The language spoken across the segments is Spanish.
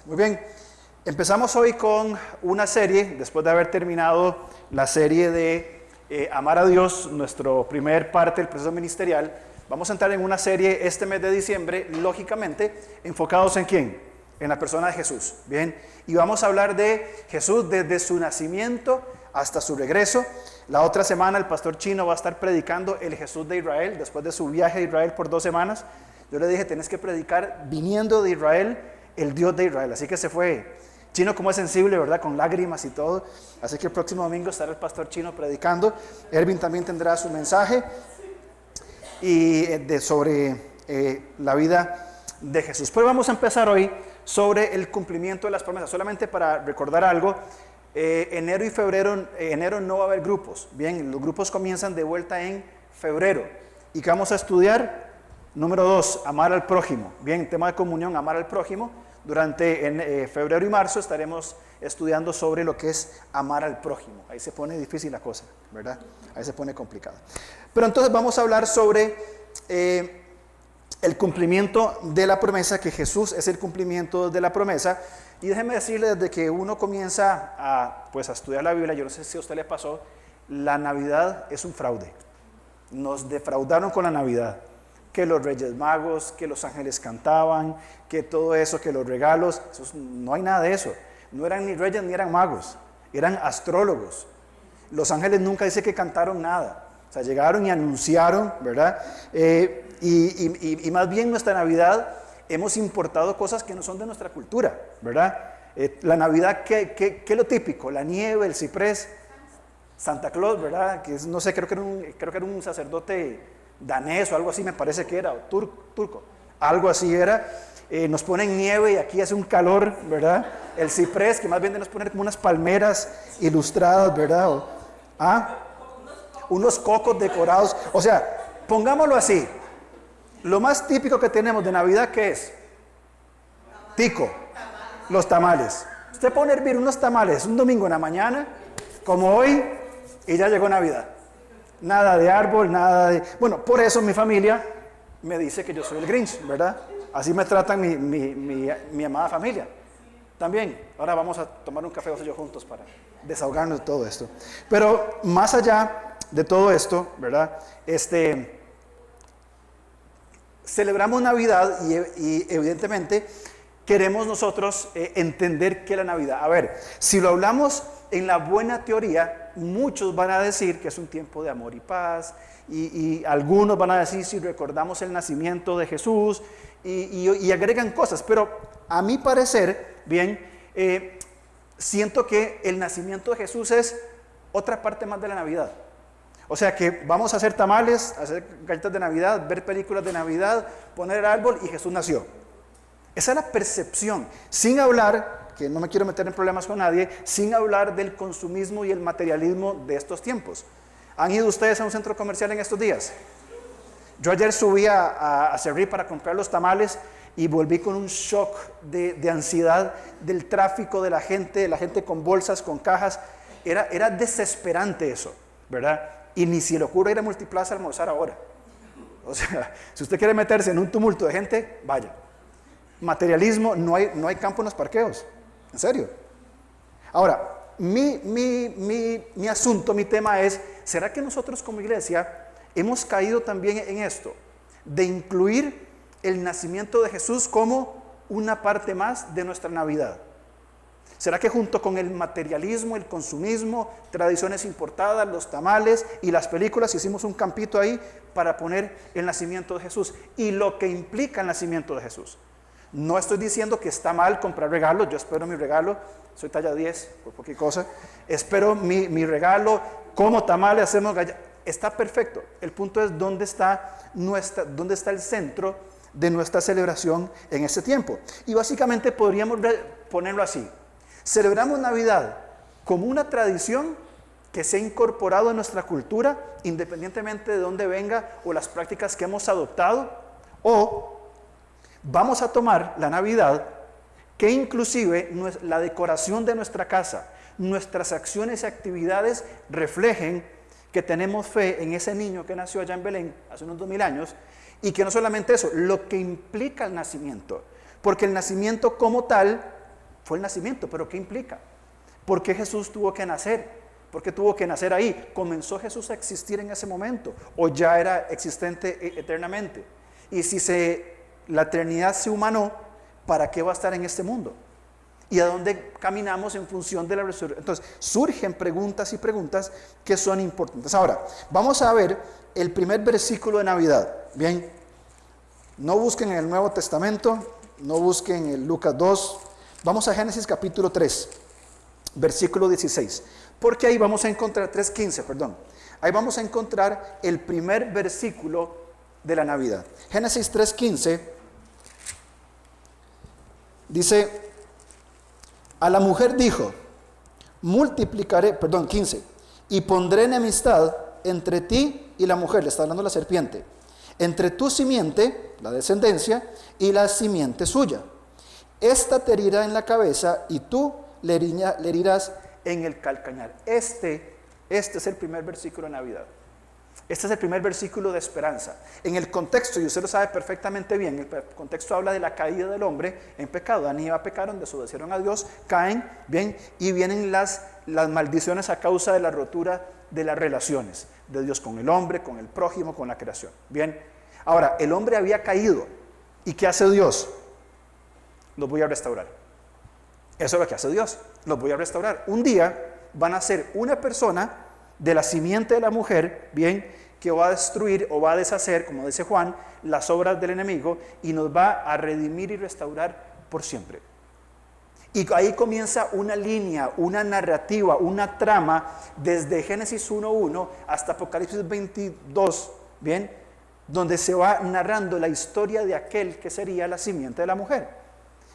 Muy bien, empezamos hoy con una serie, después de haber terminado la serie de Amar a Dios, nuestro primer parte del proceso ministerial. Vamos a entrar en una serie este mes de diciembre, lógicamente, enfocados en ¿quién? En la persona de Jesús, ¿bien? Y vamos a hablar de Jesús desde su nacimiento hasta su regreso. La otra semana el pastor Chino va a estar predicando el Jesús de Israel, después de su viaje a Israel por 2 semanas. Yo le dije, tenés que predicar viniendo de Israel, el Dios de Israel. Así que se fue. Chino, como es sensible, ¿verdad? Con lágrimas y todo. Así que el próximo domingo estará el pastor Chino predicando. Erwin también tendrá su mensaje y sobre la vida de Jesús. Pues vamos a empezar hoy sobre el cumplimiento de las promesas. Solamente para recordar algo, enero y febrero, enero no va a haber grupos. Bien, los grupos comienzan de vuelta en febrero. ¿Y qué vamos a estudiar? Número 2, amar al prójimo. Bien, tema de comunión, amar al prójimo. Durante febrero y marzo estaremos estudiando sobre lo que es amar al prójimo. Ahí se pone difícil la cosa, ¿verdad? Ahí se pone complicado. Pero entonces vamos a hablar sobre el cumplimiento de la promesa, que Jesús es el cumplimiento de la promesa. Y déjeme decirle, desde que uno comienza a estudiar la Biblia, yo no sé si a usted le pasó, la Navidad es un fraude. Nos defraudaron con la Navidad. Que los Reyes Magos, que los ángeles cantaban, que todo eso, que los regalos, no hay nada de eso. No eran ni reyes ni eran magos, eran astrólogos. Los ángeles nunca dice que cantaron nada. O sea, llegaron y anunciaron, ¿verdad? Y más bien nuestra Navidad hemos importado cosas que no son de nuestra cultura, ¿verdad? La Navidad, ¿qué es lo típico? La nieve, el ciprés, Santa Claus, ¿verdad? Que no sé, creo que era un sacerdote danés o algo así, me parece que era, o turco, algo así era. Nos ponen nieve y aquí hace un calor, ¿verdad? El ciprés, que más bien nos ponen como unas palmeras ilustradas, ¿verdad? Unos cocos decorados. O sea, pongámoslo así, lo más típico que tenemos de Navidad, ¿qué es? Tico, los tamales. Usted pone a hervir unos tamales un domingo en la mañana, como hoy, y ya llegó Navidad. Nada de árbol, nada de... Bueno, por eso mi familia me dice que yo soy el Grinch, ¿verdad? Así me tratan mi amada familia. También, ahora vamos a tomar un café vos y yo juntos para desahogarnos de todo esto. Pero más allá de todo esto, ¿verdad? Celebramos Navidad y evidentemente queremos nosotros entender qué es la Navidad. A ver, si lo hablamos en la buena teoría, muchos van a decir que es un tiempo de amor y paz, y algunos van a decir si recordamos el nacimiento de Jesús, y agregan cosas, pero a mi parecer, bien, siento que el nacimiento de Jesús es otra parte más de la Navidad. O sea que vamos a hacer tamales, hacer galletas de Navidad, ver películas de Navidad, poner el árbol y Jesús nació. Esa es la percepción, sin hablar, que no me quiero meter en problemas con nadie, sin hablar del consumismo y el materialismo de estos tiempos. ¿Han ido ustedes a un centro comercial en estos días? Yo ayer subí a Cerrí para comprar los tamales y volví con un shock de ansiedad del tráfico, de la gente con bolsas, con cajas. Era desesperante eso, ¿verdad? Y ni si le ocurre ir a Multiplaza a almorzar ahora. O sea, si usted quiere meterse en un tumulto de gente, vaya. Materialismo, no hay campo en los parqueos, en serio. Ahora, mi asunto, mi tema es, ¿será que nosotros como iglesia hemos caído también en esto? De incluir el nacimiento de Jesús como una parte más de nuestra Navidad. ¿Será que junto con el materialismo, el consumismo, tradiciones importadas, los tamales y las películas, hicimos un campito ahí para poner el nacimiento de Jesús y lo que implica el nacimiento de Jesús? No estoy diciendo que está mal comprar regalos, yo espero mi regalo, soy talla 10, por cualquier cosa, espero mi regalo, como tamales, hacemos galletas, está perfecto. El punto es dónde está el centro de nuestra celebración en este tiempo. Y básicamente podríamos ponerlo así: celebramos Navidad como una tradición que se ha incorporado en nuestra cultura, independientemente de dónde venga o las prácticas que hemos adoptado, o vamos a tomar la Navidad, que inclusive la decoración de nuestra casa, nuestras acciones y actividades reflejen que tenemos fe en ese niño que nació allá en Belén hace unos 2000 años, y que no solamente eso, lo que implica el nacimiento, porque el nacimiento como tal Fue el nacimiento, pero ¿qué implica? ¿Por qué Jesús tuvo que nacer? ¿Por qué tuvo que nacer ahí? ¿Comenzó Jesús a existir en ese momento o ya era existente eternamente? Y si la eternidad se humanó, ¿para qué va a estar en este mundo? ¿Y a dónde caminamos en función de la resurrección? Entonces, surgen preguntas y preguntas que son importantes. Ahora, vamos a ver el primer versículo de Navidad. Bien, no busquen en el Nuevo Testamento, no busquen en Lucas 2. Vamos a Génesis capítulo 3, versículo 16. Porque ahí vamos a encontrar, 3:15, perdón. Ahí vamos a encontrar el primer versículo de la Navidad. Génesis 3:15 dice: a la mujer dijo, multiplicaré, perdón, 15, y pondré enemistad entre ti y la mujer, le está hablando la serpiente, entre tu simiente, la descendencia, y la simiente suya. Esta te herirá en la cabeza y tú le herirás en el calcañar. Este es el primer versículo de Navidad. Este es el primer versículo de esperanza. En el contexto, y usted lo sabe perfectamente bien, el contexto habla de la caída del hombre en pecado. Adán y Eva pecaron, desobedecieron a Dios, caen, bien, y vienen las maldiciones a causa de la rotura de las relaciones de Dios con el hombre, con el prójimo, con la creación. Bien, ahora, el hombre había caído. ¿Y qué hace Dios? Los voy a restaurar. Eso es lo que hace Dios. Los voy a restaurar. Un día van a ser una persona de la simiente de la mujer, bien, que va a destruir o va a deshacer, como dice Juan, las obras del enemigo y nos va a redimir y restaurar por siempre. Y ahí comienza una línea, una narrativa, una trama desde Génesis 1:1 hasta Apocalipsis 22, bien, donde se va narrando la historia de aquel que sería la simiente de la mujer.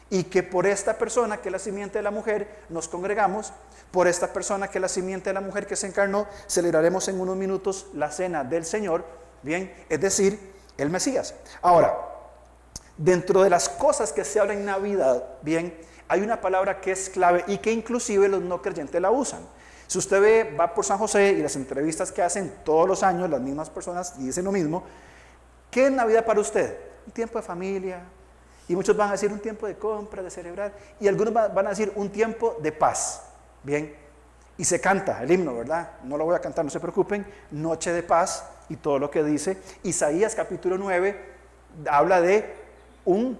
Y que por esta persona que es la simiente de la mujer nos congregamos, por esta persona que es la simiente de la mujer que se encarnó, celebraremos en unos minutos la cena del Señor, bien, es decir, el Mesías. Ahora, dentro de las cosas que se habla en Navidad, bien, hay una palabra que es clave y que inclusive los no creyentes la usan. Si usted va por San José y las entrevistas que hacen todos los años las mismas personas y dicen lo mismo, ¿qué es Navidad para usted? Un tiempo de familia. Y muchos van a decir un tiempo de compra, de celebrar. Y algunos van a decir un tiempo de paz. Bien. Y se canta el himno, ¿verdad? No lo voy a cantar, no se preocupen. Noche de paz y todo lo que dice. Isaías capítulo 9 habla de un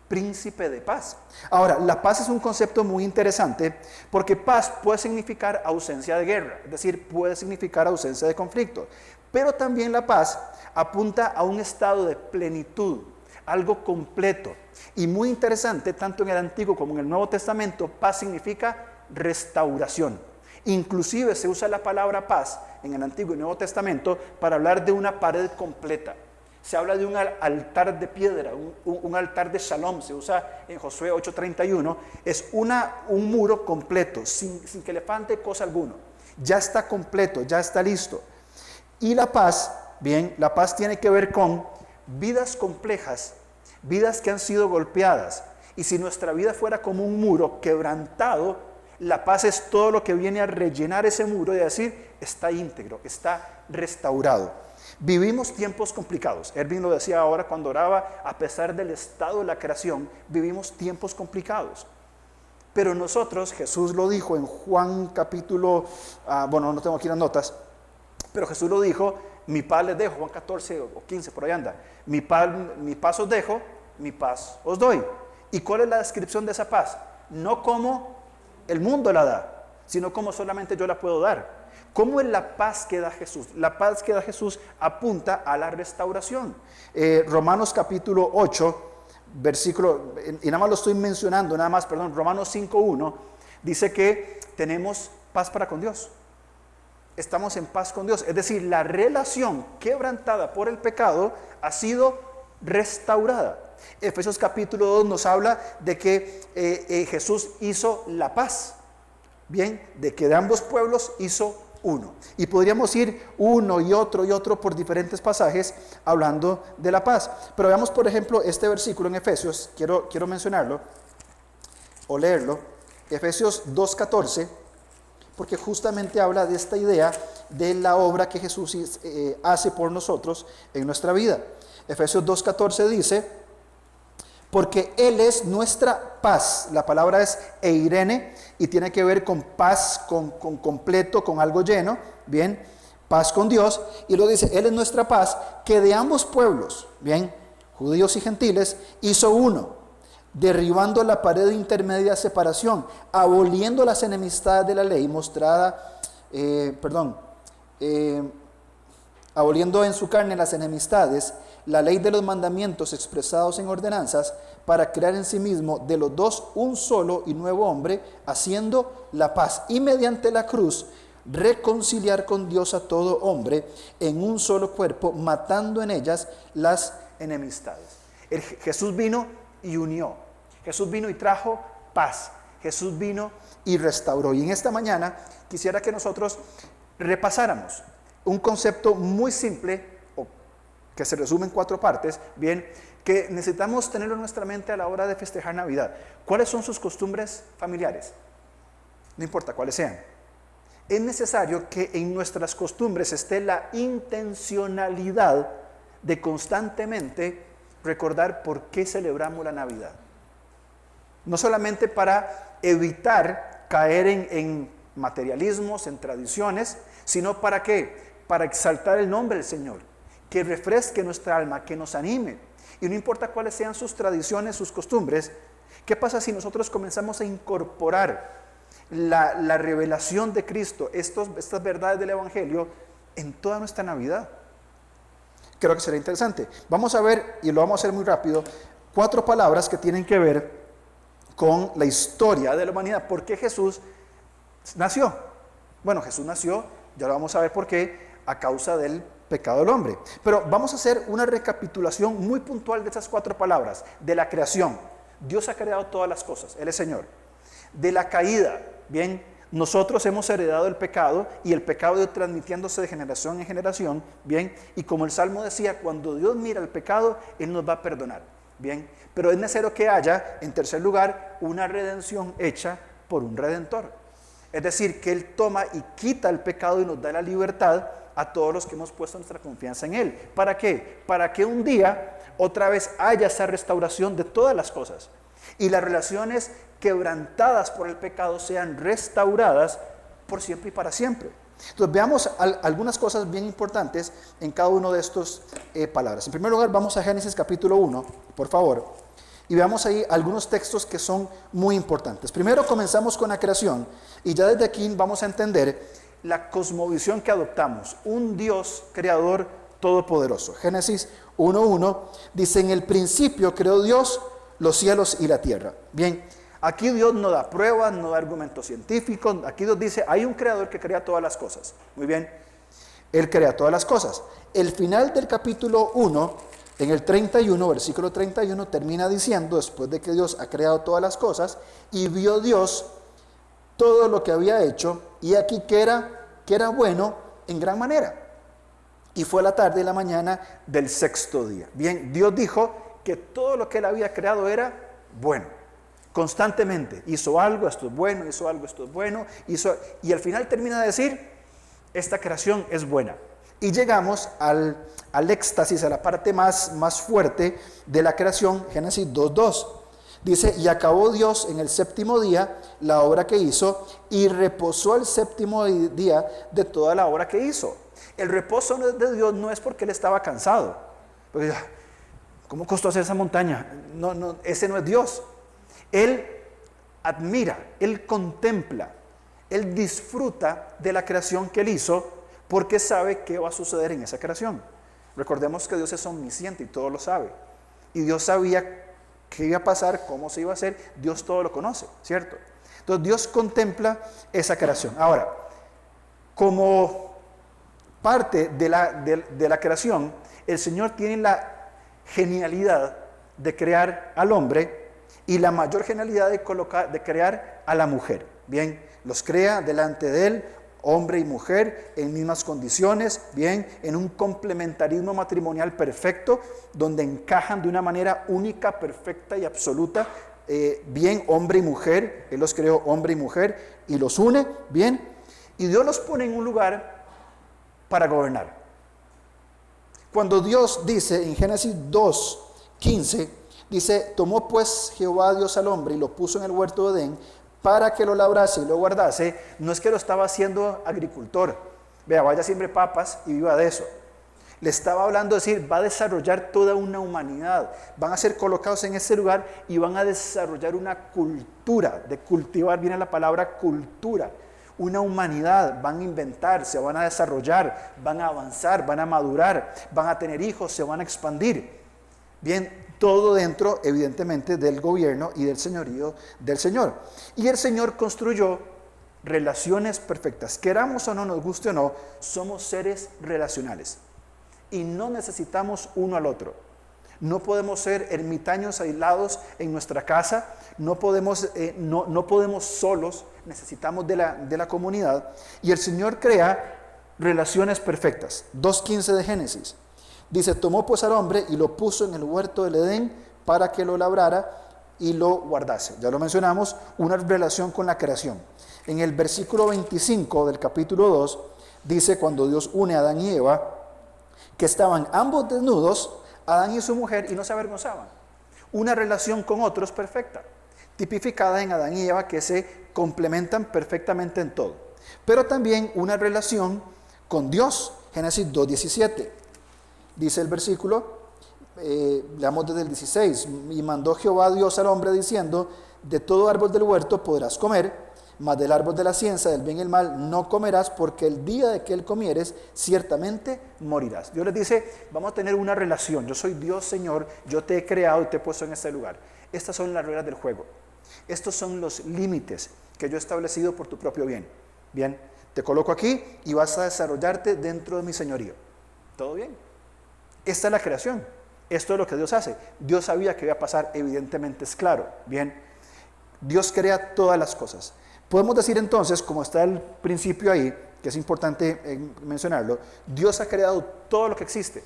príncipe de paz. Ahora, la paz es un concepto muy interesante porque paz puede significar ausencia de guerra. Es decir, puede significar ausencia de conflicto. Pero también la paz apunta a un estado de plenitud, algo completo. Y muy interesante, tanto en el Antiguo como en el Nuevo Testamento, paz significa restauración. Inclusive se usa la palabra paz en el Antiguo y Nuevo Testamento para hablar de una pared completa. Se habla de un altar de piedra, un altar de shalom, se usa en Josué 8:31. Es un muro completo, sin que le falte cosa alguna. Ya está completo, ya está listo. Y la paz, bien, la paz tiene que ver con vidas complejas, vidas que han sido golpeadas. Y si nuestra vida fuera como un muro quebrantado, la paz es todo lo que viene a rellenar ese muro y a decir, está íntegro, está restaurado. Vivimos tiempos complicados. Erwin lo decía ahora cuando oraba, a pesar del estado de la creación, vivimos tiempos complicados. Pero nosotros, Jesús lo dijo en Juan capítulo, bueno, no tengo aquí las notas, pero Jesús lo dijo, mi paz les dejo, Juan 14 o 15, por ahí anda. Mi paz os dejo, mi paz os doy. ¿Y cuál es la descripción de esa paz? No como el mundo la da, sino como solamente yo la puedo dar. ¿Cómo es la paz que da Jesús? La paz que da Jesús apunta a la restauración. Romanos capítulo 8, versículo, y nada más lo estoy mencionando, Romanos 5:1, dice que tenemos paz para con Dios. Estamos en paz con Dios. Es decir, la relación quebrantada por el pecado ha sido restaurada. Efesios capítulo 2 nos habla de que Jesús hizo la paz. Bien, de que de ambos pueblos hizo uno. Y podríamos ir uno y otro por diferentes pasajes hablando de la paz. Pero veamos, por ejemplo, este versículo en Efesios. Quiero mencionarlo o leerlo. Efesios 2:14. Porque justamente habla de esta idea de la obra que Jesús hace por nosotros en nuestra vida. Efesios 2:14 dice, porque Él es nuestra paz. La palabra es eirene y tiene que ver con paz, con completo, con algo lleno, bien, paz con Dios. Y lo dice, Él es nuestra paz, que de ambos pueblos, bien, judíos y gentiles, hizo uno, derribando la pared intermedia de separación, aboliendo las enemistades de la ley aboliendo en su carne las enemistades, la ley de los mandamientos expresados en ordenanzas, para crear en sí mismo de los dos un solo y nuevo hombre, haciendo la paz, y mediante la cruz reconciliar con Dios a todo hombre en un solo cuerpo, matando en ellas las enemistades. Jesús vino y unió. Jesús vino y trajo paz. Jesús vino y restauró. Y en esta mañana quisiera que nosotros repasáramos un concepto muy simple, que se resume en 4 partes, bien, que necesitamos tenerlo en nuestra mente a la hora de festejar Navidad. ¿Cuáles son sus costumbres familiares? No importa cuáles sean. Es necesario que en nuestras costumbres esté la intencionalidad de constantemente recordar por qué celebramos la Navidad. No solamente para evitar caer en materialismos, en tradiciones, sino para ¿qué? Para exaltar el nombre del Señor, que refresque nuestra alma, que nos anime. Y no importa cuáles sean sus tradiciones, sus costumbres, ¿qué pasa si nosotros comenzamos a incorporar la revelación de Cristo, estas verdades del Evangelio en toda nuestra Navidad? Creo que será interesante. Vamos a ver, y lo vamos a hacer muy rápido, 4 palabras que tienen que ver con la historia de la humanidad. ¿Por qué Jesús nació? Bueno, Jesús nació, ya lo vamos a ver por qué, a causa del pecado del hombre. Pero vamos a hacer una recapitulación muy puntual de esas 4 palabras. De la creación, Dios ha creado todas las cosas, Él es Señor. De la caída, bien, nosotros hemos heredado el pecado y el pecado ha ido transmitiéndose de generación en generación, bien, y como el Salmo decía, cuando Dios mira el pecado, Él nos va a perdonar, bien, pero es necesario que haya, en tercer lugar, una redención hecha por un Redentor. Es decir, que Él toma y quita el pecado y nos da la libertad a todos los que hemos puesto nuestra confianza en Él. ¿Para qué? Para que un día otra vez haya esa restauración de todas las cosas y las relaciones quebrantadas por el pecado sean restauradas por siempre y para siempre. Entonces veamos algunas cosas bien importantes en cada uno de estos palabras. En primer lugar, vamos a Génesis capítulo 1, por favor, y veamos ahí algunos textos que son muy importantes. Primero comenzamos con la creación y ya desde aquí vamos a entender la cosmovisión que adoptamos, un Dios creador todopoderoso. Génesis 1:1 dice, en el principio creó Dios los cielos y la tierra. Bien, aquí Dios no da pruebas, no da argumentos científicos, aquí Dios dice, hay un creador que crea todas las cosas. Muy bien, Él crea todas las cosas. El final del capítulo 1, en el 31, versículo 31, termina diciendo, después de que Dios ha creado todas las cosas, y vio Dios todo lo que había hecho, y aquí que era bueno en gran manera. Y fue la tarde y la mañana del 6º día. Bien, Dios dijo que todo lo que Él había creado era bueno. Constantemente hizo algo, esto es bueno, hizo algo, esto es bueno, y al final termina de decir, esta creación es buena. Y llegamos al éxtasis, a la parte más fuerte de la creación, Génesis 2:2. Dice, y acabó Dios en el 7º día la obra que hizo, y reposó el 7º día de toda la obra que hizo. El reposo de Dios no es porque Él estaba cansado. Porque, ¿cómo costó hacer esa montaña? No, ese no es Dios. Él admira, Él contempla, Él disfruta de la creación que Él hizo porque sabe qué va a suceder en esa creación. Recordemos que Dios es omnisciente y todo lo sabe. Y Dios sabía qué iba a pasar, cómo se iba a hacer, Dios todo lo conoce, ¿cierto? Entonces Dios contempla esa creación. Ahora, como parte de la creación, el Señor tiene la genialidad de crear al hombre y la mayor genialidad de crear a la mujer. Bien, los crea delante de Él, hombre y mujer, en mismas condiciones, bien, en un complementarismo matrimonial perfecto, donde encajan de una manera única, perfecta y absoluta, bien, hombre y mujer. Él los creó hombre y mujer y los une, bien, y Dios los pone en un lugar para gobernar. Cuando Dios dice en Génesis 2:15, Dice, tomó pues Jehová Dios al hombre y lo puso en el huerto de Edén para que lo labrase y lo guardase. No es que lo estaba haciendo agricultor. Vea, vaya siembre papas y viva de eso. Le estaba hablando, decir, va a desarrollar toda una humanidad. Van a ser colocados en ese lugar y van a desarrollar una cultura. De cultivar viene la palabra cultura. Una humanidad, van a inventar, se van a desarrollar, van a avanzar, van a madurar, van a tener hijos, se van a expandir. Bien, todo dentro, evidentemente, del gobierno y del señorío del Señor. Y el Señor construyó relaciones perfectas. Queramos o no, nos guste o no, somos seres relacionales. Y no necesitamos uno al otro. No podemos ser ermitaños aislados en nuestra casa, no podemos solos, necesitamos de la comunidad. Y el Señor crea relaciones perfectas. 2:15 de Génesis. Dice, tomó pues al hombre y lo puso en el huerto del Edén para que lo labrara y lo guardase. Ya lo mencionamos, una relación con la creación. En el versículo 25 del capítulo 2, dice, cuando Dios une a Adán y Eva, que estaban ambos desnudos, Adán y su mujer, y no se avergonzaban. Una relación con otros perfecta, tipificada en Adán y Eva, que se complementan perfectamente en todo. Pero también una relación con Dios. Génesis 2:17. Dice el versículo, leamos desde el 16, y mandó Jehová Dios al hombre diciendo, de todo árbol del huerto podrás comer, mas del árbol de la ciencia del bien y el mal no comerás, porque el día de que él comieres, ciertamente morirás. Dios les dice, vamos a tener una relación, yo soy Dios Señor, yo te he creado y te he puesto en este lugar. Estas son las reglas del juego, estos son los límites que yo he establecido por tu propio bien. Bien, te coloco aquí y vas a desarrollarte dentro de mi señorío. ¿Todo bien? Esta es la creación, esto es lo que Dios hace. Dios sabía que iba a pasar, evidentemente es claro. Bien, Dios crea todas las cosas. Podemos decir entonces, como está el principio ahí, que es importante mencionarlo, Dios ha creado todo lo que existe,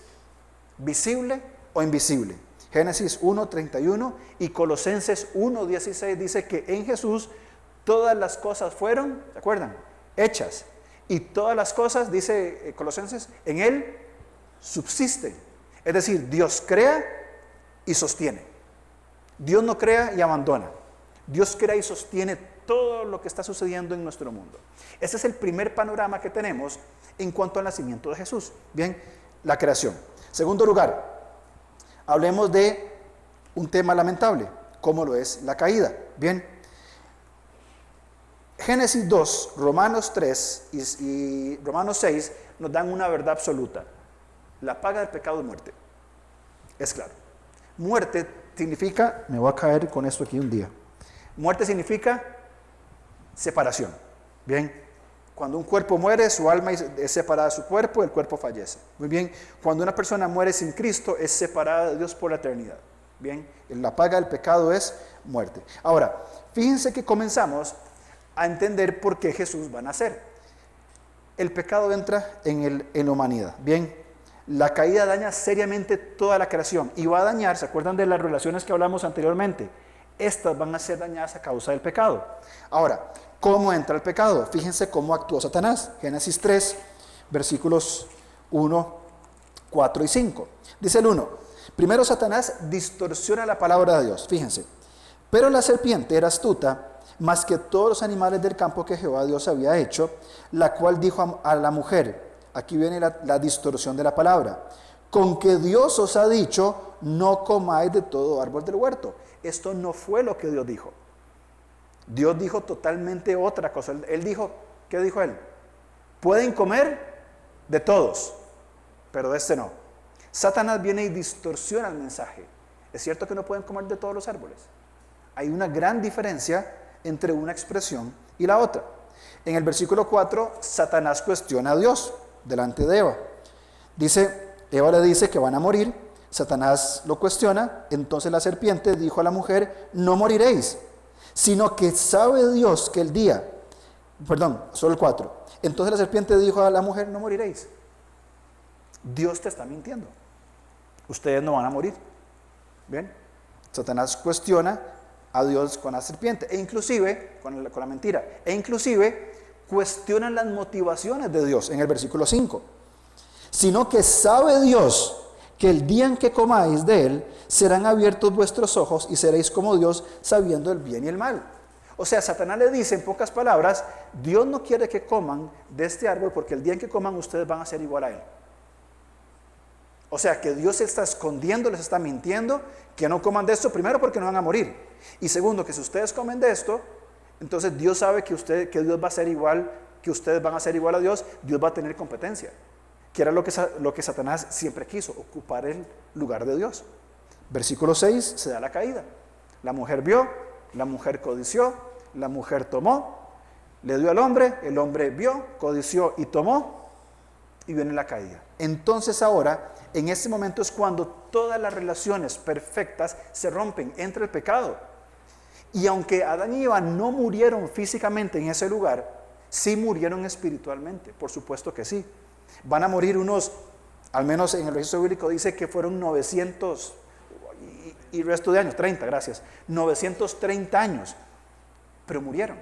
visible o invisible. Génesis 1:31 y Colosenses 1:16 dice que en Jesús todas las cosas fueron, ¿se acuerdan? Hechas. Y todas las cosas, dice Colosenses, en Él subsisten. Es decir, Dios crea y sostiene. Dios no crea y abandona. Dios crea y sostiene todo lo que está sucediendo en nuestro mundo. Ese es el primer panorama que tenemos en cuanto al nacimiento de Jesús. Bien, la creación. Segundo lugar, hablemos de un tema lamentable, como lo es la caída. Bien, Génesis 2, Romanos 3 y Romanos 6 nos dan una verdad absoluta. La paga del pecado es muerte. Es claro. Muerte significa, me voy a caer con esto aquí un día. Muerte significa separación. Bien, cuando un cuerpo muere, su alma es separada de su cuerpo, el cuerpo fallece. Muy bien, cuando una persona muere sin Cristo, es separada de Dios por la eternidad. Bien, la paga del pecado es muerte. Ahora, fíjense que comenzamos a entender por qué Jesús va a nacer. El pecado entra en la humanidad. Bien, la caída daña seriamente toda la creación y va a dañar, ¿se acuerdan de las relaciones que hablamos anteriormente? Estas van a ser dañadas a causa del pecado. Ahora, ¿cómo entra el pecado? Fíjense cómo actuó Satanás. Génesis 3, versículos 1, 4 y 5. Dice el 1. Primero Satanás distorsiona la palabra de Dios. Fíjense. Pero la serpiente era astuta, más que todos los animales del campo que Jehová Dios había hecho, la cual dijo a la mujer, aquí viene la distorsión de la palabra, con que Dios os ha dicho, no comáis de todo árbol del huerto. Esto no fue lo que Dios dijo. Dios dijo totalmente otra cosa. Él dijo, ¿qué dijo él? Pueden comer de todos, pero de este no. Satanás viene y distorsiona el mensaje. ¿Es cierto que no pueden comer de todos los árboles? Hay una gran diferencia entre una expresión y la otra. En el versículo 4, Satanás cuestiona a Dios delante de Eva. Eva le dice que van a morir. Satanás lo cuestiona, entonces la serpiente dijo a la mujer, no moriréis, sino que sabe Dios que solo el 4. Entonces la serpiente dijo a la mujer, no moriréis. Dios te está mintiendo. Ustedes no van a morir. Bien, Satanás cuestiona a Dios con la serpiente, e inclusive, con la mentira, e inclusive cuestionan las motivaciones de Dios en el versículo 5. Sino que sabe Dios que el día en que comáis de él, serán abiertos vuestros ojos y seréis como Dios, sabiendo el bien y el mal. O sea, Satanás le dice en pocas palabras, Dios no quiere que coman de este árbol porque el día en que coman ustedes van a ser igual a él. O sea, que Dios se está escondiendo, les está mintiendo, que no coman de esto, primero porque no van a morir. Y segundo, que si ustedes comen de esto, entonces Dios sabe que Dios va a ser igual, que ustedes van a ser igual a Dios, Dios va a tener competencia. Que era lo que Satanás siempre quiso, ocupar el lugar de Dios. Versículo 6, se da la caída. La mujer vio, la mujer codició, la mujer tomó, le dio al hombre, el hombre vio, codició y tomó, y viene la caída. Entonces ahora, en ese momento es cuando todas las relaciones perfectas se rompen entre el pecado. Y aunque Adán y Eva no murieron físicamente en ese lugar, sí murieron espiritualmente, por supuesto que sí. Van a morir unos, al menos en el registro bíblico dice que fueron 900 y resto de años, 30, gracias, 930 años, pero murieron.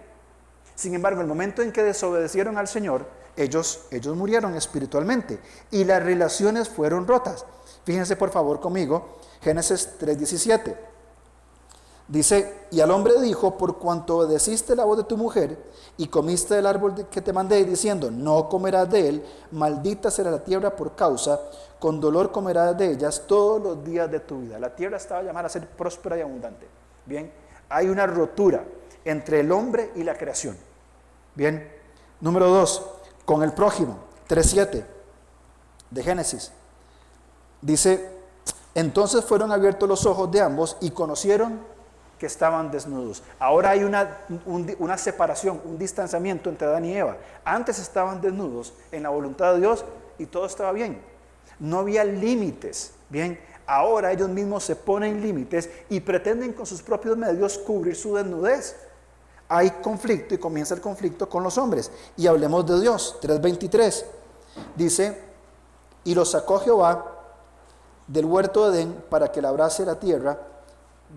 Sin embargo, el momento en que desobedecieron al Señor, ellos murieron espiritualmente y las relaciones fueron rotas. Fíjense por favor conmigo, Génesis 3:17. Dice, y al hombre dijo, por cuanto obedeciste la voz de tu mujer y comiste del árbol que te mandé, diciendo, no comerás de él, maldita será la tierra por causa, con dolor comerás de ellas todos los días de tu vida. La tierra estaba llamada a ser próspera y abundante. Bien, hay una rotura entre el hombre y la creación. Bien, número 2, con el prójimo, 3:7 de Génesis. Dice, entonces fueron abiertos los ojos de ambos y conocieron que estaban desnudos. Ahora hay una separación, un distanciamiento entre Adán y Eva. Antes estaban desnudos en la voluntad de Dios y todo estaba bien. No había límites. Bien, ahora ellos mismos se ponen límites y pretenden con sus propios medios cubrir su desnudez. Hay conflicto y comienza el conflicto con los hombres. Y hablemos de Dios, 3:23. Dice, y lo sacó Jehová del huerto de Edén para que labrase la tierra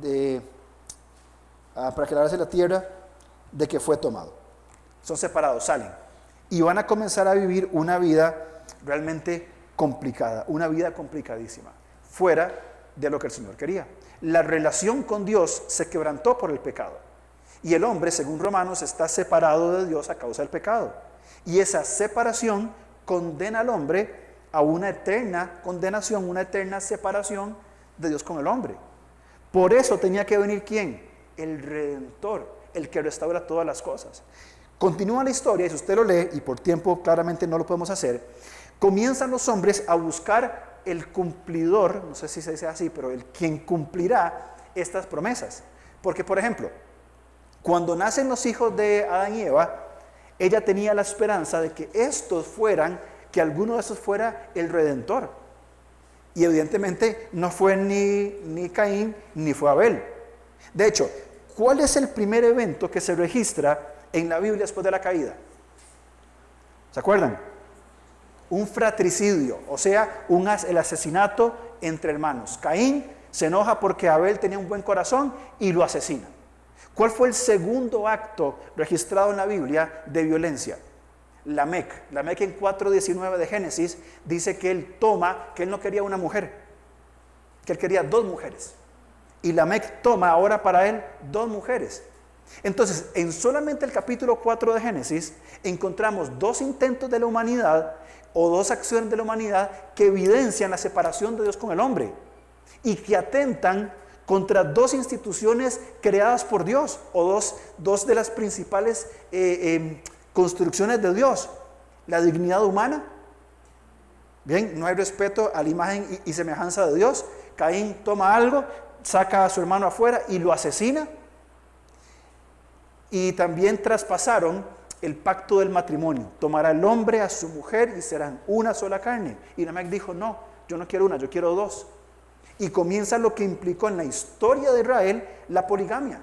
de que fue tomado. Son separados, salen. Y van a comenzar a vivir una vida realmente complicada, una vida complicadísima, fuera de lo que el Señor quería. La relación con Dios se quebrantó por el pecado. Y el hombre, según Romanos, está separado de Dios a causa del pecado. Y esa separación condena al hombre a una eterna condenación, una eterna separación de Dios con el hombre. Por eso tenía que venir ¿quién? El Redentor, el que restaura todas las cosas. Continúa la historia, y si usted lo lee, y por tiempo claramente no lo podemos hacer, comienzan los hombres a buscar el cumplidor, no sé si se dice así, pero el quien cumplirá estas promesas. Porque, por ejemplo, cuando nacen los hijos de Adán y Eva, ella tenía la esperanza de que que alguno de estos fuera el Redentor. Y evidentemente no fue ni Caín ni fue Abel. De hecho, ¿cuál es el primer evento que se registra en la Biblia después de la caída? ¿Se acuerdan? Un fratricidio, o sea, el asesinato entre hermanos. Caín se enoja porque Abel tenía un buen corazón y lo asesina. ¿Cuál fue el segundo acto registrado en la Biblia de violencia? Lamec. Lamec en 4:19 de Génesis dice que él no quería una mujer, que él quería 2 mujeres. Y Lamec toma ahora para él 2 mujeres. Entonces, en solamente el capítulo 4 de Génesis, encontramos 2 intentos de la humanidad o 2 acciones de la humanidad que evidencian la separación de Dios con el hombre y que atentan contra 2 instituciones creadas por Dios o dos de las principales construcciones de Dios. La dignidad humana. Bien, no hay respeto a la imagen y semejanza de Dios. Caín toma algo, saca a su hermano afuera y lo asesina. Y también traspasaron el pacto del matrimonio. Tomará el hombre a su mujer y serán una sola carne. Y Lamec dijo, no, yo no quiero una, yo quiero 2. Y comienza lo que implicó en la historia de Israel la poligamia.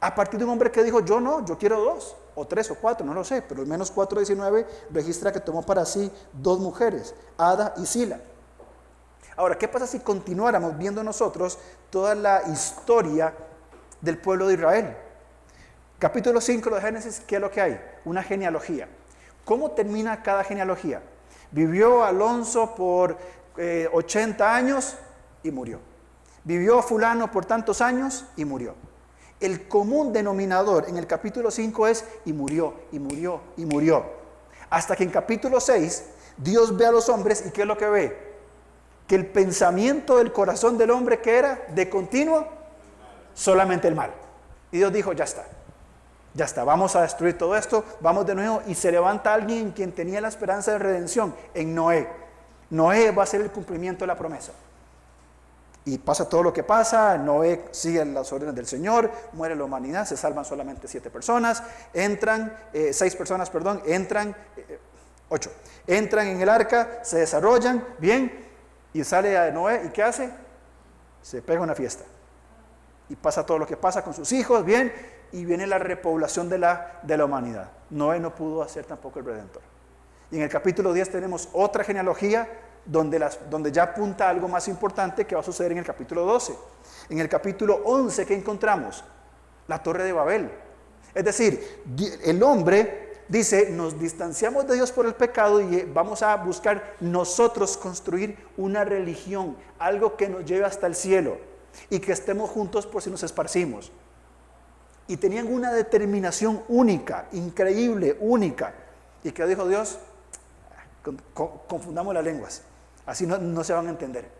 A partir de un hombre que dijo, yo quiero 2, o 3 o 4, no lo sé, pero al menos 4:19 registra que tomó para sí 2 mujeres, Ada y Sila. Ahora, ¿qué pasa si continuáramos viendo nosotros toda la historia del pueblo de Israel? Capítulo 5 de Génesis, ¿qué es lo que hay? Una genealogía. ¿Cómo termina cada genealogía? Vivió Alonso por 80 años y murió. Vivió fulano por tantos años y murió. El común denominador en el capítulo 5 es y murió, y murió, y murió. Hasta que en capítulo 6 Dios ve a los hombres y ¿qué es lo que ve? Que el pensamiento del corazón del hombre que era de continuo, solamente el mal. Y Dios dijo, ya está, vamos a destruir todo esto, vamos de nuevo. Y se levanta alguien en quien tenía la esperanza de redención, en Noé. Noé va a ser el cumplimiento de la promesa. Y pasa todo lo que pasa, Noé sigue las órdenes del Señor, muere la humanidad, se salvan solamente 6 personas, entran en el arca, se desarrollan, bien, y sale a Noé, ¿y qué hace? Se pega una fiesta. Y pasa todo lo que pasa con sus hijos, bien, y viene la repoblación de la humanidad. Noé no pudo hacer tampoco el Redentor. Y en el capítulo 10 tenemos otra genealogía donde ya apunta algo más importante que va a suceder en el capítulo 12. En el capítulo 11, ¿qué encontramos? La Torre de Babel. Es decir, el hombre dice, nos distanciamos de Dios por el pecado y vamos a buscar nosotros construir una religión, algo que nos lleve hasta el cielo y que estemos juntos por si nos esparcimos. Y tenían una determinación única, increíble, única. ¿Y qué dijo Dios? Confundamos las lenguas, así no se van a entender.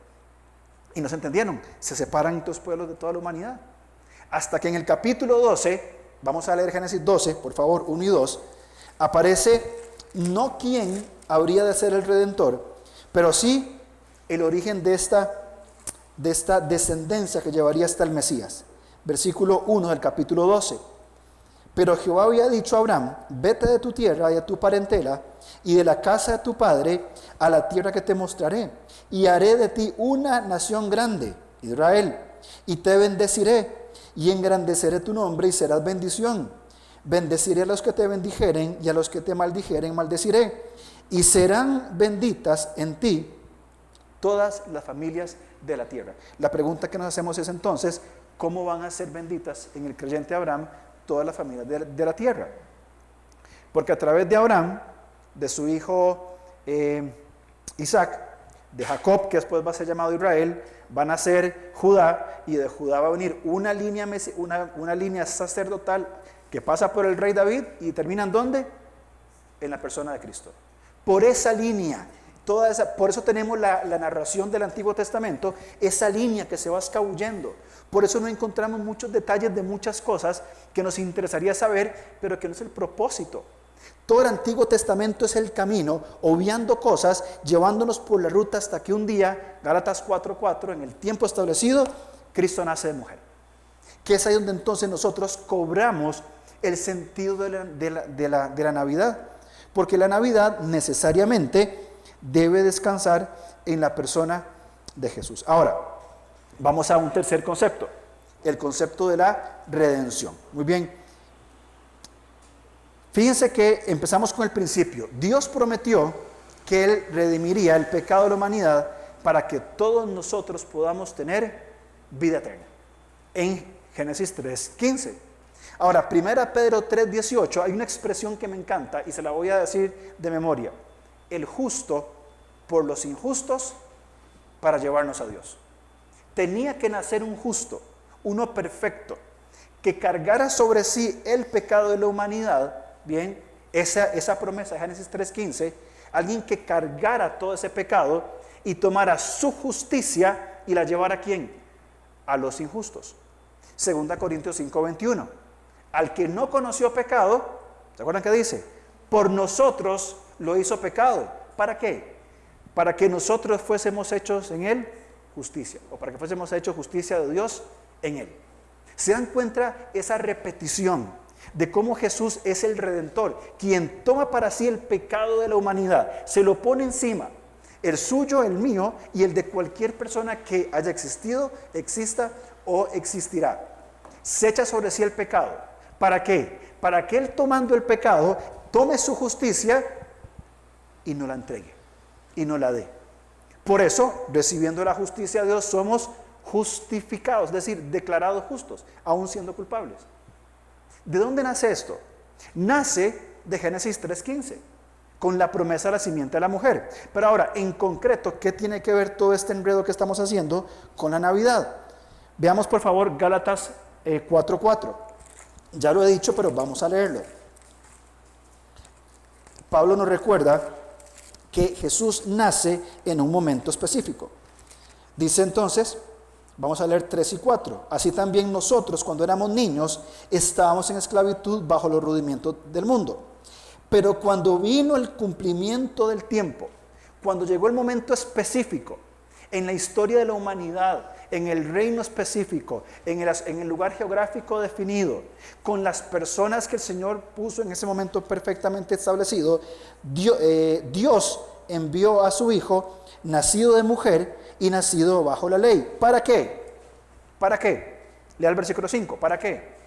Y no se entendieron, se separan estos pueblos de toda la humanidad. Hasta que en el capítulo 12, vamos a leer Génesis 12, por favor, 1 y 2, aparece no quién habría de ser el Redentor, pero sí el origen de esta descendencia que llevaría hasta el Mesías. Versículo 1 del capítulo 12. Pero Jehová había dicho a Abraham, vete de tu tierra y de tu parentela y de la casa de tu padre a la tierra que te mostraré, y haré de ti una nación grande, Israel, y te bendeciré y engrandeceré tu nombre y serás bendición. Bendeciré a los que te bendijeren y a los que te maldijeren maldeciré, y serán benditas en ti todas las familias de la tierra. La pregunta que nos hacemos es entonces, ¿cómo van a ser benditas en el creyente Abraham todas las familias de la tierra? Porque a través de Abraham, de su hijo Isaac, de Jacob, que después va a ser llamado Israel, van a ser Judá, y de Judá va a venir una línea sacerdotal que pasa por el rey David y termina ¿en dónde? En la persona de Cristo. Por esa línea, por eso tenemos la narración del Antiguo Testamento, esa línea que se va escabullendo. Por eso no encontramos muchos detalles de muchas cosas que nos interesaría saber, pero que no es el propósito. Todo el Antiguo Testamento es el camino, obviando cosas, llevándonos por la ruta hasta que un día, Gálatas 4:4, en el tiempo establecido, Cristo nace de mujer. Que es ahí donde entonces nosotros cobramos el sentido de la Navidad. Porque la Navidad necesariamente debe descansar en la persona de Jesús. Ahora, vamos a un tercer concepto, el concepto de la redención. Muy bien. Fíjense que empezamos con el principio. Dios prometió que Él redimiría el pecado de la humanidad para que todos nosotros podamos tener vida eterna. En Génesis 3:15. Ahora, 1 Pedro 3:18, hay una expresión que me encanta y se la voy a decir de memoria. El justo por los injustos para llevarnos a Dios. Tenía que nacer un justo, uno perfecto, que cargara sobre sí el pecado de la humanidad. Bien, esa promesa de Génesis 3:15, alguien que cargara todo ese pecado y tomara su justicia y la llevara ¿a quién? A los injustos. 2 Corintios 5:21. Al que no conoció pecado, ¿se acuerdan qué dice? Por nosotros lo hizo pecado. ¿Para qué? Para que nosotros fuésemos hechos en él justicia, o para que fuésemos hechos justicia de Dios en él. ¿Se dan cuenta esa repetición de cómo Jesús es el Redentor, quien toma para sí el pecado de la humanidad, se lo pone encima, el suyo, el mío y el de cualquier persona que haya existido, exista o existirá? Se echa sobre sí el pecado. ¿Para qué? Para que Él, tomando el pecado, tome su justicia y nos la entregue y nos la dé. Por eso, recibiendo la justicia de Dios, somos justificados, es decir, declarados justos, aún siendo culpables. ¿De dónde nace esto? Nace de Génesis 3:15. con la promesa de la simiente de la mujer. Pero ahora, en concreto, ¿qué tiene que ver todo este enredo que estamos haciendo con la Navidad? Veamos por favor Gálatas 4:4. Ya lo he dicho, pero vamos a leerlo. Pablo nos recuerda que Jesús nace en un momento específico. Dice entonces, vamos a leer 3 y 4. Así también nosotros, cuando éramos niños, estábamos en esclavitud bajo los rudimientos del mundo. Pero cuando vino el cumplimiento del tiempo, cuando llegó el momento específico en la historia de la humanidad, en el reino específico, en el lugar geográfico definido, con las personas que el Señor puso en ese momento perfectamente establecido, Dios envió a su Hijo, nacido de mujer y nacido bajo la ley. ¿Para qué? ¿Para qué? Lea el versículo 5. ¿Para qué?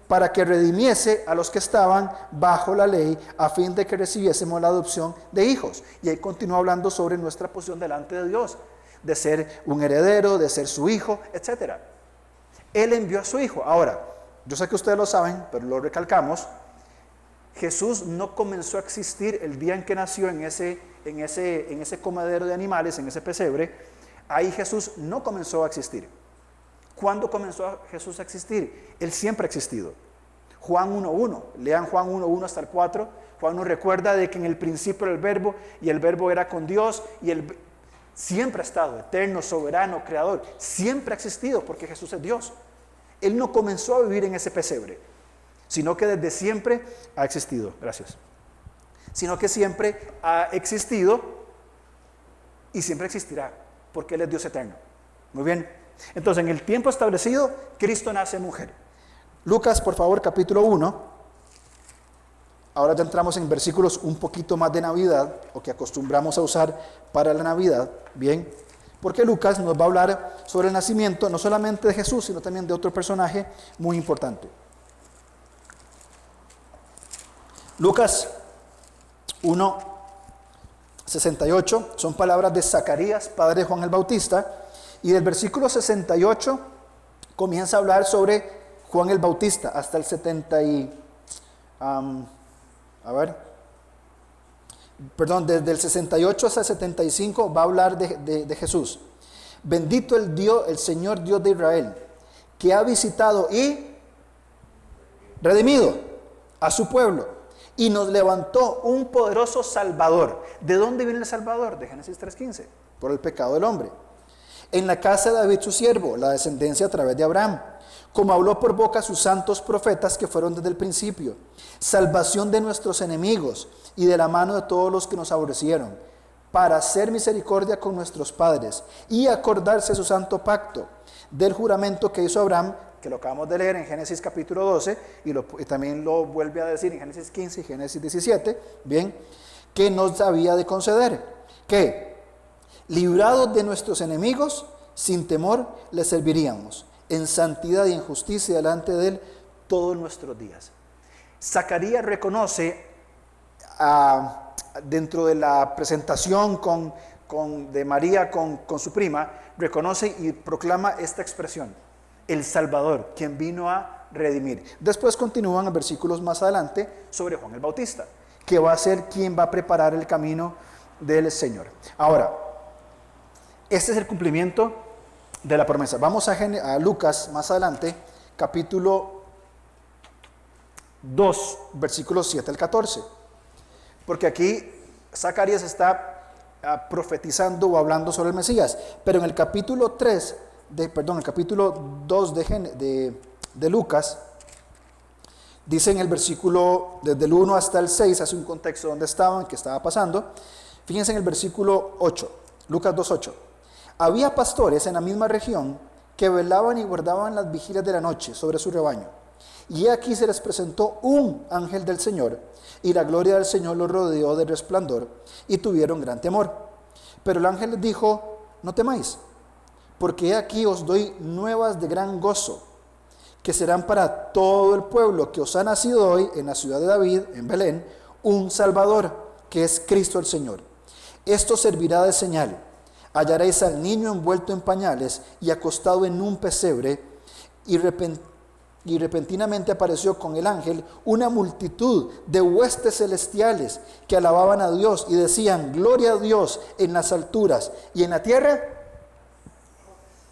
Para que redimiese a los que estaban bajo la ley, a fin de que recibiésemos la adopción de hijos. Y ahí continúa hablando sobre nuestra posición delante de Dios, de ser un heredero, de ser su hijo, etc. Él envió a su Hijo. Ahora, yo sé que ustedes lo saben, pero lo recalcamos. Jesús no comenzó a existir el día en que nació en ese comedero de animales, en ese pesebre. Ahí Jesús no comenzó a existir. ¿Cuándo comenzó Jesús a existir? Él siempre ha existido. Juan 1:1, lean Juan 1:1 hasta el 4. Juan nos recuerda de que en el principio era el verbo, y el verbo era con Dios, y él siempre ha estado, eterno, soberano, creador. Siempre ha existido porque Jesús es Dios. Él no comenzó a vivir en ese pesebre, sino que desde siempre ha existido. Gracias. Sino que siempre ha existido y siempre existirá, porque Él es Dios eterno. Muy bien. Entonces, en el tiempo establecido, Cristo nace mujer. Lucas, por favor, capítulo 1. Ahora ya entramos en versículos un poquito más de Navidad, o que acostumbramos a usar para la Navidad. Bien, porque Lucas nos va a hablar sobre el nacimiento, no solamente de Jesús, sino también de otro personaje muy importante. Lucas 1:68, son palabras de Zacarías, padre de Juan el Bautista. Y del versículo 68 comienza a hablar sobre Juan el Bautista hasta el 70 desde el 68 hasta el 75 va a hablar de Jesús. Bendito el Señor Dios de Israel, que ha visitado y redimido a su pueblo y nos levantó un poderoso Salvador. ¿De dónde viene el Salvador? De Génesis 3:15, por el pecado del hombre. En la casa de David su siervo, la descendencia a través de Abraham, como habló por boca sus santos profetas que fueron desde el principio, salvación de nuestros enemigos y de la mano de todos los que nos aborrecieron, para hacer misericordia con nuestros padres y acordarse su santo pacto, del juramento que hizo Abraham, que lo acabamos de leer en Génesis capítulo 12, y también lo vuelve a decir en Génesis 15 y Génesis 17, bien, que nos había de conceder, que librados de nuestros enemigos, sin temor les serviríamos, en santidad y en justicia delante de Él todos nuestros días. Zacarías reconoce, dentro de la presentación de María con su prima, reconoce y proclama esta expresión: el Salvador, quien vino a redimir. Después continúan los versículos más adelante sobre Juan el Bautista, que va a ser quien va a preparar el camino del Señor. Ahora, este es el cumplimiento de la promesa. Vamos a Lucas más adelante, capítulo 2, versículos 7 al 14. Porque aquí Zacarías está profetizando o hablando sobre el Mesías. Pero en el capítulo 2 de Lucas, dice en el versículo, desde el 1 hasta el 6, hace un contexto donde estaban, qué estaba pasando. Fíjense en el versículo 8, Lucas 2:8. Había pastores en la misma región que velaban y guardaban las vigilias de la noche sobre su rebaño. Y aquí se les presentó un ángel del Señor, y la gloria del Señor los rodeó de resplandor, y tuvieron gran temor. Pero el ángel les dijo: no temáis, porque aquí os doy nuevas de gran gozo, que serán para todo el pueblo, que os ha nacido hoy en la ciudad de David, en Belén, un Salvador, que es Cristo el Señor. Esto servirá de señal. Hallaréis al niño envuelto en pañales y acostado en un pesebre, y Y repentinamente apareció con el ángel una multitud de huestes celestiales que alababan a Dios y decían: gloria a Dios en las alturas, y en la tierra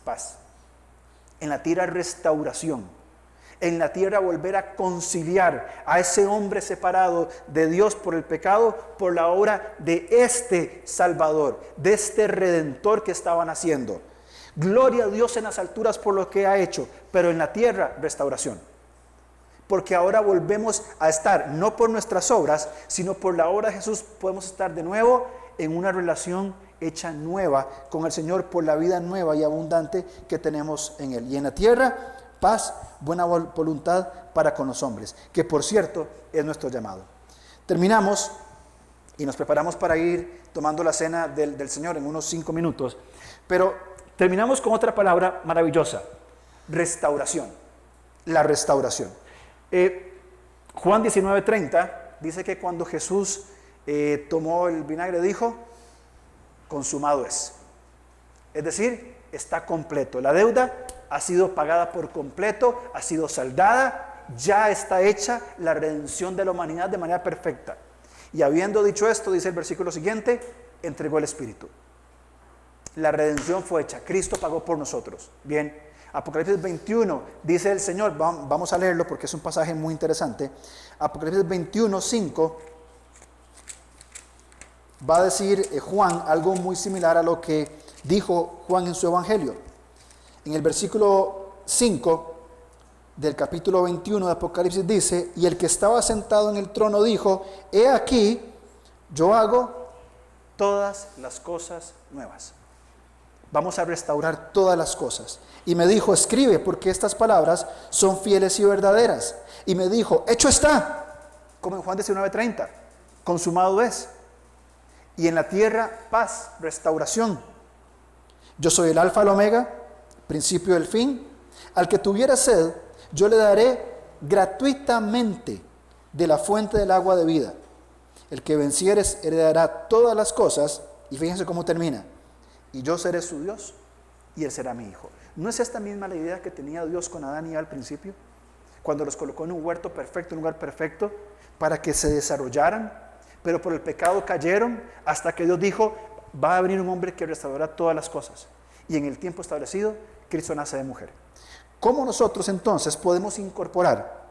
paz. En la tierra restauración. En la tierra volver a conciliar a ese hombre separado de Dios por el pecado, por la obra de este Salvador, de este Redentor que estaban haciendo. Gloria a Dios en las alturas por lo que ha hecho, pero en la tierra restauración. Porque ahora volvemos a estar, no por nuestras obras, sino por la obra de Jesús, podemos estar de nuevo en una relación hecha nueva con el Señor por la vida nueva y abundante que tenemos en Él. Y en la tierra, paz, buena voluntad para con los hombres, que por cierto es nuestro llamado. Terminamos y nos preparamos para ir tomando la cena del Señor en unos 5 minutos, pero terminamos con otra palabra maravillosa: restauración. La restauración. Juan 19:30 dice que cuando Jesús tomó el vinagre dijo: consumado es. Es decir, está completo. La deuda ha sido pagada por completo, ha sido saldada, ya está hecha la redención de la humanidad de manera perfecta. Y habiendo dicho esto, dice el versículo siguiente, entregó el Espíritu. La redención fue hecha, Cristo pagó por nosotros. Bien, Apocalipsis 21 dice el Señor, vamos a leerlo porque es un pasaje muy interesante. Apocalipsis 21:5 va a decir Juan algo muy similar a lo que dijo Juan en su evangelio. En el versículo 5 del capítulo 21 de Apocalipsis dice: y el que estaba sentado en el trono dijo: he aquí, yo hago todas las cosas nuevas. Vamos a restaurar todas las cosas. Y me dijo: escribe, porque estas palabras son fieles y verdaderas. Y me dijo: hecho está. Como en Juan 19:30, consumado es. Y en la tierra, paz, restauración. Yo soy el alfa y el omega, principio y el fin. Al que tuviera sed, yo le daré gratuitamente de la fuente del agua de vida. El que venciere heredará todas las cosas. Y fíjense cómo termina: y yo seré su Dios y él será mi hijo. ¿No es esta misma la idea que tenía Dios con Adán y Eva al principio? Cuando los colocó en un huerto perfecto, un lugar perfecto, para que se desarrollaran, pero por el pecado cayeron, hasta que Dios dijo: va a venir un hombre que restaurará todas las cosas. Y en el tiempo establecido, Cristo nace de mujer. ¿Cómo nosotros entonces podemos incorporar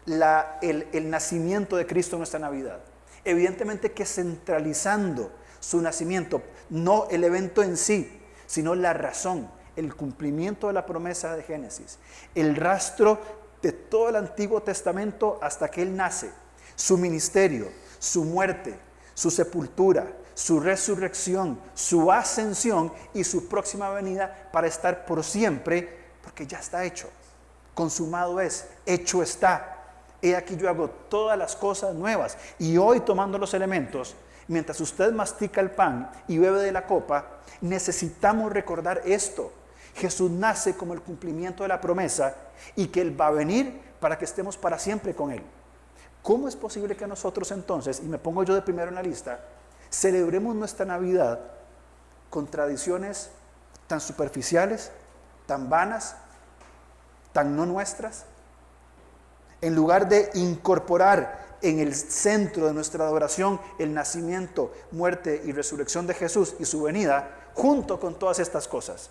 el nacimiento de Cristo en nuestra Navidad? Evidentemente que centralizando su nacimiento, no el evento en sí, sino la razón, el cumplimiento de la promesa de Génesis, el rastro de todo el Antiguo Testamento hasta que Él nace, su ministerio, su muerte, su sepultura, su resurrección, su ascensión y su próxima venida para estar por siempre, porque ya está hecho, consumado es, hecho está. He aquí yo hago todas las cosas nuevas. Y hoy, tomando los elementos, mientras usted mastica el pan y bebe de la copa, necesitamos recordar esto: Jesús nace como el cumplimiento de la promesa y que Él va a venir para que estemos para siempre con Él. ¿Cómo es posible que nosotros entonces, y me pongo yo de primero en la lista, celebremos nuestra Navidad con tradiciones tan superficiales, tan vanas, tan no nuestras? En lugar de incorporar en el centro de nuestra adoración el nacimiento, muerte y resurrección de Jesús y su venida, junto con todas estas cosas.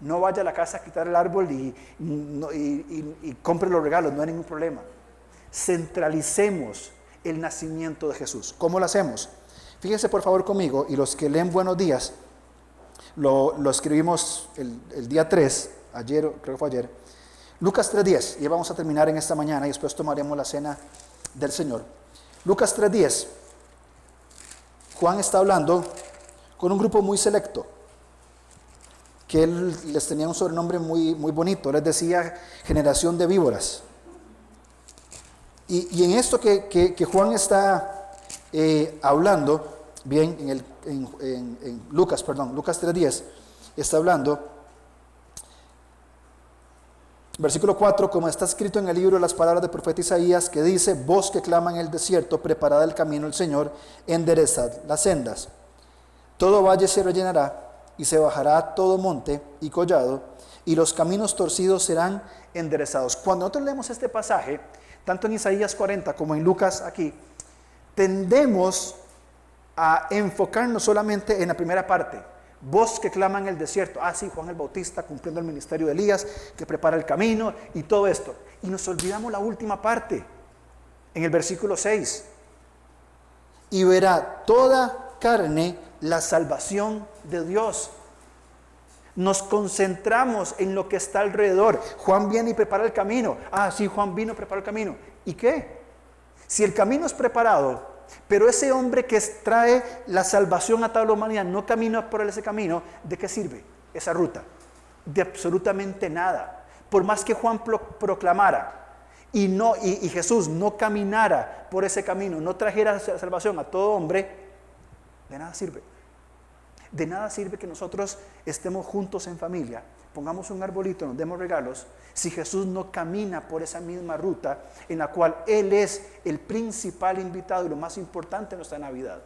No vaya a la casa a quitar el árbol y compre los regalos, no hay ningún problema. Centralicemos el nacimiento de Jesús. ¿Cómo lo hacemos? Fíjense por favor conmigo, y los que leen Buenos Días, lo escribimos el día 3, ayer, creo que fue ayer, Lucas 3:10, y vamos a terminar en esta mañana y después tomaremos la cena del Señor. Lucas 3:10, Juan está hablando con un grupo muy selecto, que él les tenía un sobrenombre muy, muy bonito, les decía generación de víboras. Y en esto que Juan está hablando, bien, en Lucas 3:10, está hablando, versículo 4, como está escrito en el libro de las palabras del profeta Isaías, que dice: voz que clama en el desierto, preparad el camino del Señor, enderezad las sendas. Todo valle se rellenará, y se bajará todo monte y collado, y los caminos torcidos serán enderezados. Cuando nosotros leemos este pasaje, tanto en Isaías 40 como en Lucas aquí, tendemos a enfocarnos solamente en la primera parte. Voz que clama en el desierto. Ah, sí, Juan el Bautista cumpliendo el ministerio de Elías, que prepara el camino y todo esto. Y nos olvidamos la última parte, en el versículo 6. Y verá toda carne la salvación de Dios. Nos concentramos en lo que está alrededor. Juan viene y prepara el camino. Ah, sí, Juan vino y preparó el camino. ¿Y qué? Si el camino es preparado, pero ese hombre que trae la salvación a toda la humanidad no camina por ese camino, ¿de qué sirve esa ruta? De absolutamente nada. Por más que Juan proclamara y Jesús no caminara por ese camino, no trajera salvación a todo hombre, de nada sirve. De nada sirve que nosotros estemos juntos en familia, pongamos un arbolito, nos demos regalos, si Jesús no camina por esa misma ruta en la cual Él es el principal invitado y lo más importante en nuestra Navidad.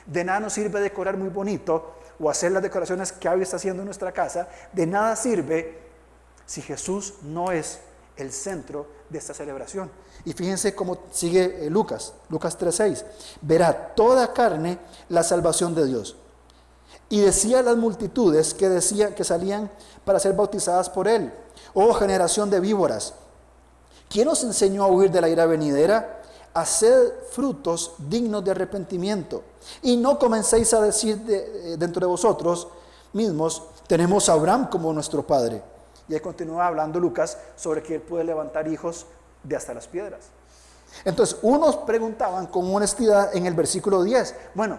De nada nos sirve decorar muy bonito o hacer las decoraciones que Abby está haciendo en nuestra casa. De nada sirve si Jesús no es el centro de esta celebración. Y fíjense cómo sigue Lucas 3:6. Verá toda carne la salvación de Dios. Y decía a las multitudes que salían para ser bautizadas por él: oh generación de víboras, ¿quién os enseñó a huir de la ira venidera? Haced frutos dignos de arrepentimiento, y no comencéis a decir dentro de vosotros mismos: tenemos a Abraham como nuestro padre. Y ahí continúa hablando Lucas sobre que él puede levantar hijos de hasta las piedras. Entonces unos preguntaban con honestidad en el versículo 10, bueno,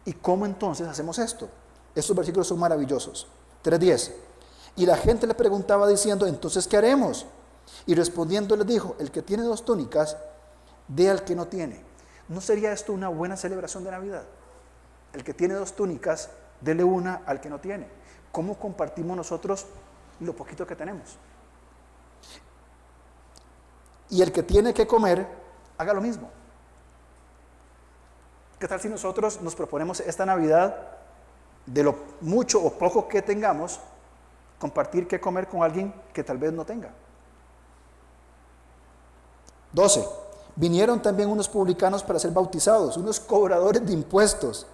¿y cómo entonces hacemos esto? Estos versículos son maravillosos. 3:10. Y la gente le preguntaba diciendo: entonces, ¿qué haremos? Y respondiendo les dijo: el que tiene 2 túnicas, dé al que no tiene. ¿No sería esto una buena celebración de Navidad? El que tiene 2 túnicas, dele una al que no tiene. ¿Cómo compartimos nosotros lo poquito que tenemos? Y el que tiene que comer, haga lo mismo. ¿Qué tal si nosotros nos proponemos esta Navidad, de lo mucho o poco que tengamos, compartir qué comer con alguien que tal vez no tenga? 12. Vinieron también unos publicanos para ser bautizados, unos cobradores de impuestos,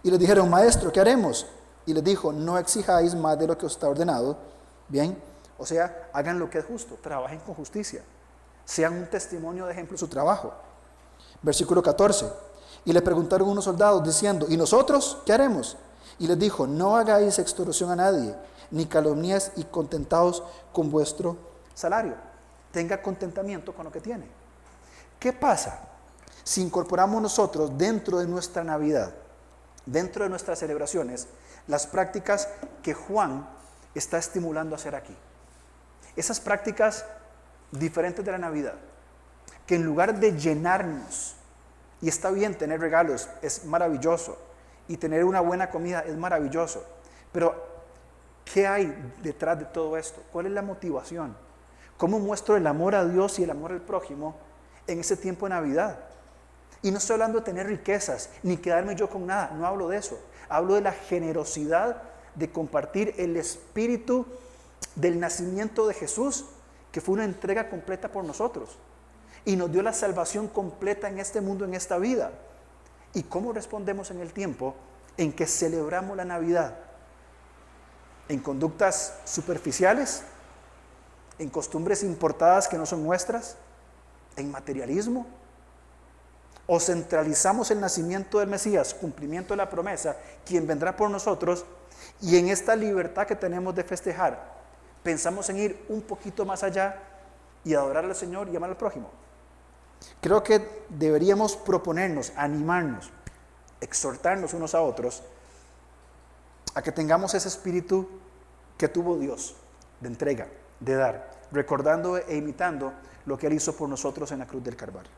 y les dijeron: maestro, ¿qué haremos? Y les dijo: no exijáis más de lo que os está ordenado. Bien, o sea, hagan lo que es justo, trabajen con justicia, sean un testimonio de ejemplo en su trabajo. Versículo 14. Y le preguntaron unos soldados diciendo: ¿y nosotros qué haremos? Y les dijo: no hagáis extorsión a nadie, ni calumnias, y contentaos con vuestro salario. Tenga contentamiento con lo que tiene. ¿Qué pasa si incorporamos nosotros dentro de nuestra Navidad, dentro de nuestras celebraciones, las prácticas que Juan está estimulando a hacer aquí? Esas prácticas diferentes de la Navidad, que en lugar de llenarnos, y está bien tener regalos, es maravilloso, y tener una buena comida es maravilloso, pero ¿qué hay detrás de todo esto? ¿Cuál es la motivación? ¿Cómo muestro el amor a Dios y el amor al prójimo en ese tiempo de Navidad? Y no estoy hablando de tener riquezas, ni quedarme yo con nada, no hablo de eso. Hablo de la generosidad de compartir el espíritu del nacimiento de Jesús, que fue una entrega completa por nosotros y nos dio la salvación completa en este mundo, en esta vida. ¿Y cómo respondemos en el tiempo en que celebramos la Navidad? ¿En conductas superficiales? ¿En costumbres importadas que no son nuestras? ¿En materialismo? ¿O centralizamos el nacimiento del Mesías, cumplimiento de la promesa, quien vendrá por nosotros, y en esta libertad que tenemos de festejar, pensamos en ir un poquito más allá y adorar al Señor y amar al prójimo? Creo que deberíamos proponernos, animarnos, exhortarnos unos a otros a que tengamos ese espíritu que tuvo Dios, de entrega, de dar, recordando e imitando lo que Él hizo por nosotros en la cruz del Calvario.